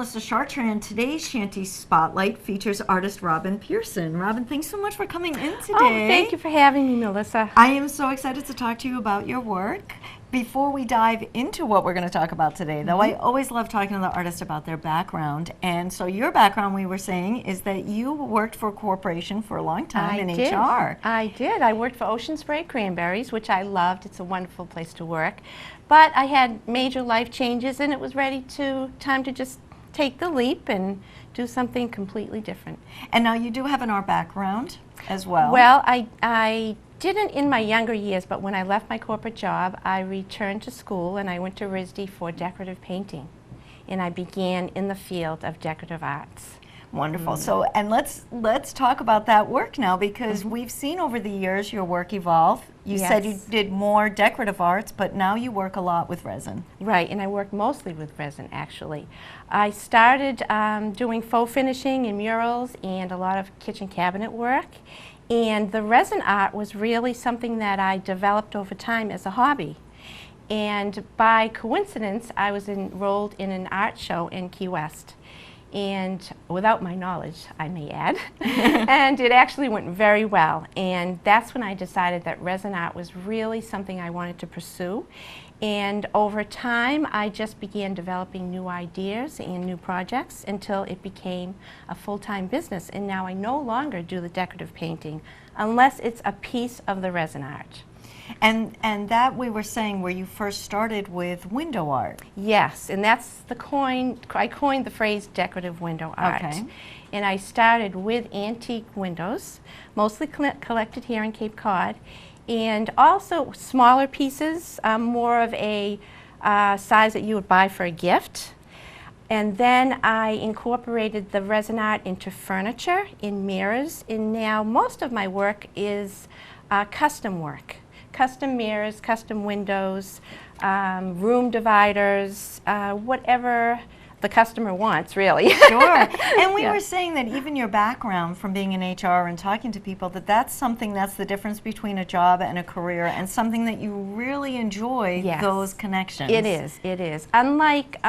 Melissa Chartrand. Today's Shanty Spotlight features artist Robin Pierson. Robin, thanks so much for coming in today. Oh, thank you for having me, Melissa. I am so excited to talk to you about your work. Before we dive into what we're going to talk about today, though, I always love talking to the artist about their background. And so your background, we were saying, is that you worked for a corporation for a long time in HR. I did. I worked for Ocean Spray Cranberries, which I loved. It's a wonderful place to work. But I had major life changes, and it was time to just take the leap and do something completely different. And now you do have an art background as well. Well, I didn't in my younger years, but when I left my corporate job, I returned to school and I went to RISD for decorative painting. And I began in the field of decorative arts. Wonderful. So, and let's talk about that work now, because we've seen over the years your work evolve. You said you did more decorative arts, but now you work a lot with resin. Right, and I work mostly with resin, actually. I started doing faux finishing and murals and a lot of kitchen cabinet work. And the resin art was really something that I developed over time as a hobby. And by coincidence, I was enrolled in an art show in Key West. And without my knowledge, I may add, and it actually went very well. And that's when I decided that resin art was really something I wanted to pursue. And over time, I just began developing new ideas and new projects until it became a full-time business. And now I no longer do the decorative painting unless it's a piece of the resin art. And that we were saying where you first started with window art. Yes, and that's I coined the phrase decorative window art. Okay. And I started with antique windows, mostly collected here in Cape Cod, and also smaller pieces, more of a size that you would buy for a gift. And then I incorporated the resin art into furniture, in mirrors, and now most of my work is custom work. Custom mirrors, custom windows, room dividers, whatever the customer wants, really. Sure. And we were saying that even your background from being in HR and talking to people, that's something that's the difference between a job and a career, and something that you really enjoy, those connections. It is, it is. Unlike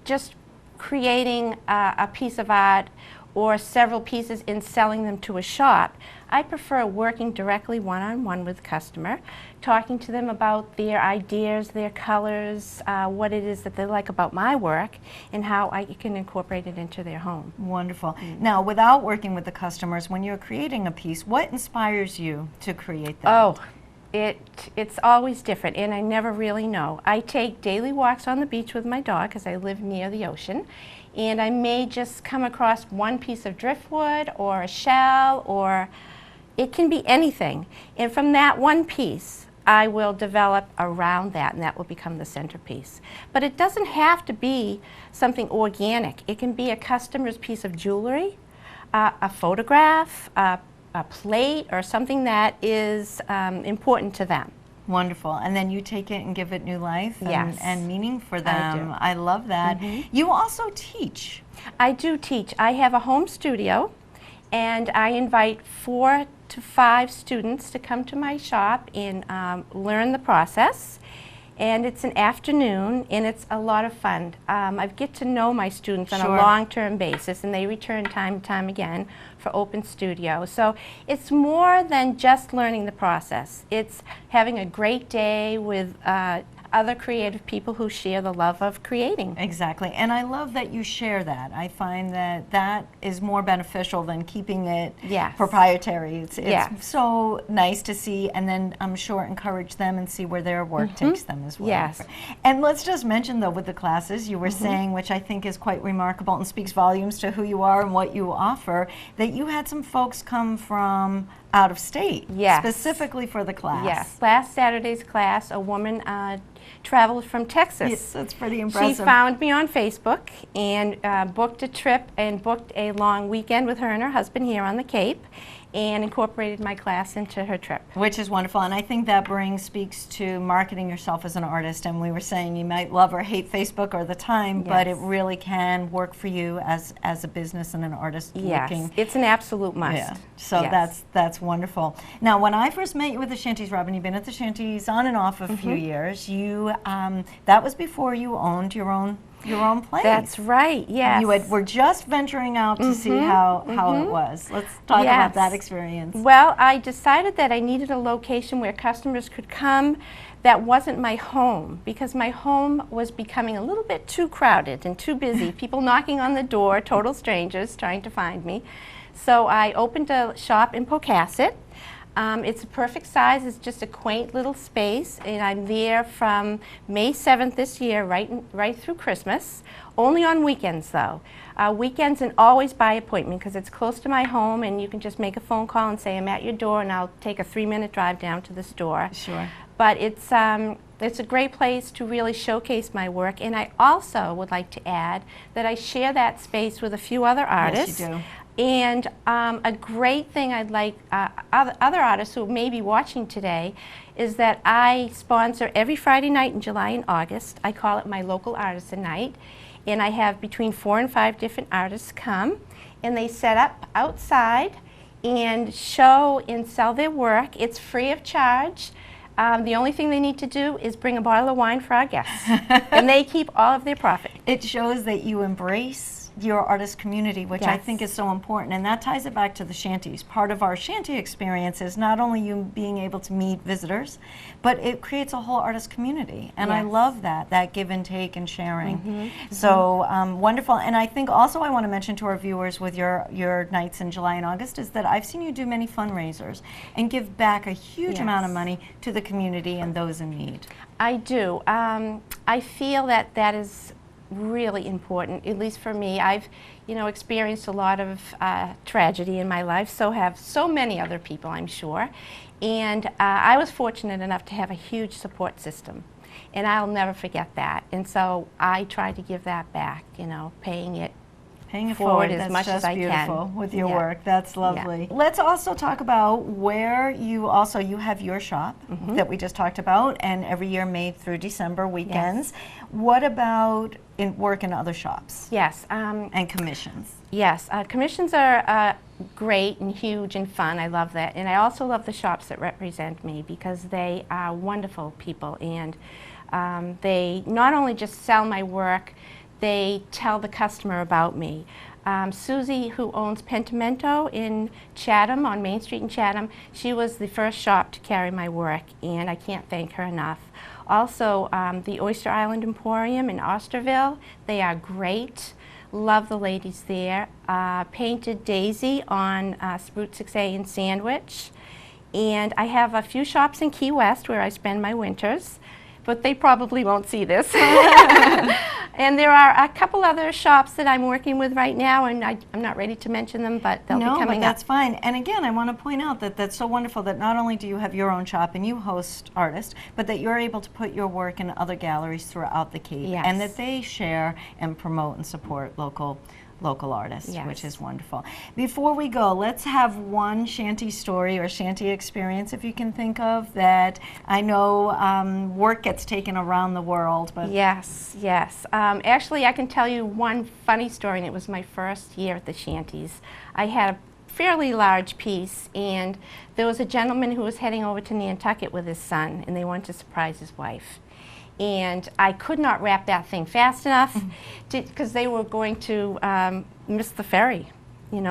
just creating a piece of art or several pieces and selling them to a shop, I prefer working directly one-on-one with the customer, talking to them about their ideas, their colors, what it is that they like about my work, and how I can incorporate it into their home. Wonderful. Now, without working with the customers, when you're creating a piece, what inspires you to create that? Oh, it's always different, and I never really know. I take daily walks on the beach with my dog because I live near the ocean, and I may just come across one piece of driftwood or a shell, or it can be anything. And from that one piece, I will develop around that, and that will become the centerpiece. But it doesn't have to be something organic. It can be a customer's piece of jewelry, a photograph, a plate, or something that is important to them. Wonderful. And then you take it and give it new life and meaning for them. I love that. You also teach. I do teach. I have a home studio, and I invite 4 to 5 students to come to my shop and learn the process. And it's an afternoon, and it's a lot of fun. I get to know my students on a long-term basis, and they return time and time again for open studio. So it's more than just learning the process. It's having a great day with other creative people who share the love of creating. Exactly, and I love that you share that. I find that that is more beneficial than keeping it proprietary. It's so nice to see, and then I'm sure encourage them and see where their work takes them as well. Yes. And let's just mention though, with the classes you were saying, which I think is quite remarkable and speaks volumes to who you are and what you offer, that you had some folks come from out of state, specifically for the class. Yes. Last Saturday's class, a woman traveled from Texas. Yes, that's pretty impressive. She found me on Facebook and booked a trip and booked a long weekend with her and her husband here on the Cape, and incorporated my class into her trip. Which is wonderful, and I think that speaks to marketing yourself as an artist. And we were saying you might love or hate Facebook or the time, but it really can work for you as a business and an artist. Yes, it's an absolute must. Yeah. So that's wonderful. Now, when I first met you with the Shanties, Robin, you've been at the Shanties on and off a few years. You that was before you owned your own your own place. That's right, yes. Were just venturing out to see how it was. Let's talk about that experience. Well, I decided that I needed a location where customers could come that wasn't my home, because my home was becoming a little bit too crowded and too busy. People knocking on the door, total strangers trying to find me. So I opened a shop in Pocasset. It's a perfect size. It's just a quaint little space, and I'm there from May 7th this year, right through Christmas. Only on weekends, though. Weekends and always by appointment, because it's close to my home, and you can just make a phone call and say, I'm at your door, and I'll take a 3-minute drive down to the store. Sure. But it's a great place to really showcase my work, and I also would like to add that I share that space with a few other artists. Yes, you do. And a great thing I'd like other artists who may be watching today is that I sponsor every Friday night in July and August. I call it my local artisan night, and I have between 4 and 5 different artists come, and they set up outside and show and sell their work. It's free of charge. The only thing they need to do is bring a bottle of wine for our guests, and they keep all of their profit. It shows that you embrace your artist community, which I think is so important, and that ties it back to the Shanties. Part of our Shanty experience is not only you being able to meet visitors, but it creates a whole artist community, and I love that give and take and sharing. So wonderful. And I think also I want to mention to our viewers with your nights in July and August is that I've seen you do many fundraisers and give back a huge amount of money to the community and those in need. I do. I feel that is really important, at least for me. I've experienced a lot of tragedy in my life, so have so many other people, I'm sure. And I was fortunate enough to have a huge support system, and I'll never forget that. And so I try to give that back, paying it forward as much as I can. That's beautiful with your work. That's lovely. Let's also talk about where you have your shop that we just talked about, and every year May through December weekends. What about work in other shops? Yes. And commissions. Yes. Commissions are great and huge and fun. I love that. And I also love the shops that represent me, because they are wonderful people, and they not only just sell my work, they tell the customer about me. Susie, who owns Pentimento in Chatham, on Main Street in Chatham, she was the first shop to carry my work, and I can't thank her enough. Also, the Oyster Island Emporium in Osterville, they are great. Love the ladies there. Painted Daisy on Route 6A in Sandwich. And I have a few shops in Key West where I spend my winters, but they probably won't see this. And there are a couple other shops that I'm working with right now, and I'm not ready to mention them, but they'll be coming up. No, but that's fine. And again, I want to point out that that's so wonderful that not only do you have your own shop and you host artists, but that you're able to put your work in other galleries throughout the Cape, and that they share and promote and support local artists, which is wonderful. Before we go, let's have one Shanty story or Shanty experience, if you can think of, that I know work gets taken around the world. But yes. Actually, I can tell you one funny story, and it was my first year at the Shanties. I had a fairly large piece, and there was a gentleman who was heading over to Nantucket with his son, and they wanted to surprise his wife. And I could not wrap that thing fast enough because they were going to miss the ferry,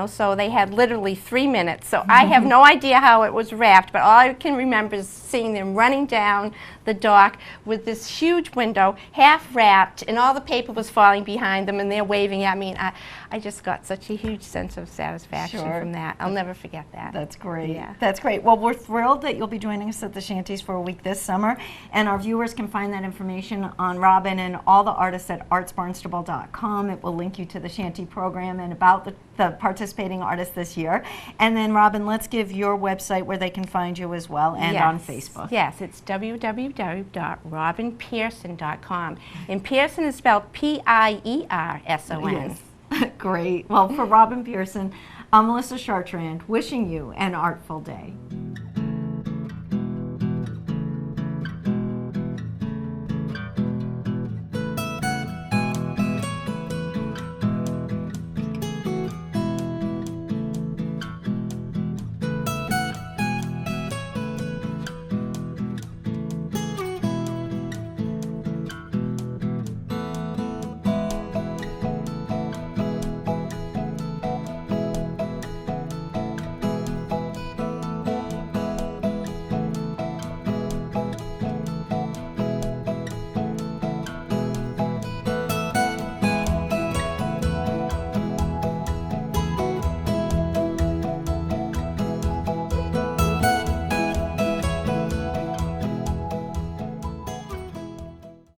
so they had literally 3 minutes. So I have no idea how it was wrapped, but all I can remember is seeing them running down the dock with this huge window, half wrapped, and all the paper was falling behind them, and they're waving at me. And I just got such a huge sense of satisfaction from that. I'll never forget that. That's great. Yeah. That's great. Well, we're thrilled that you'll be joining us at the Shanties for a week this summer, and our viewers can find that information on Robin and all the artists at artsbarnstable.com. It will link you to the Shanty program and about the participating artists this year. And then, Robin, let's give your website where they can find you as well, and on Facebook. Yes, it's www.robinpierson.com. And Pierson is spelled P-I-E-R-S-O-N. Yes. Great. Well, for Robin Pierson, I'm Melissa Chartrand, wishing you an artful day.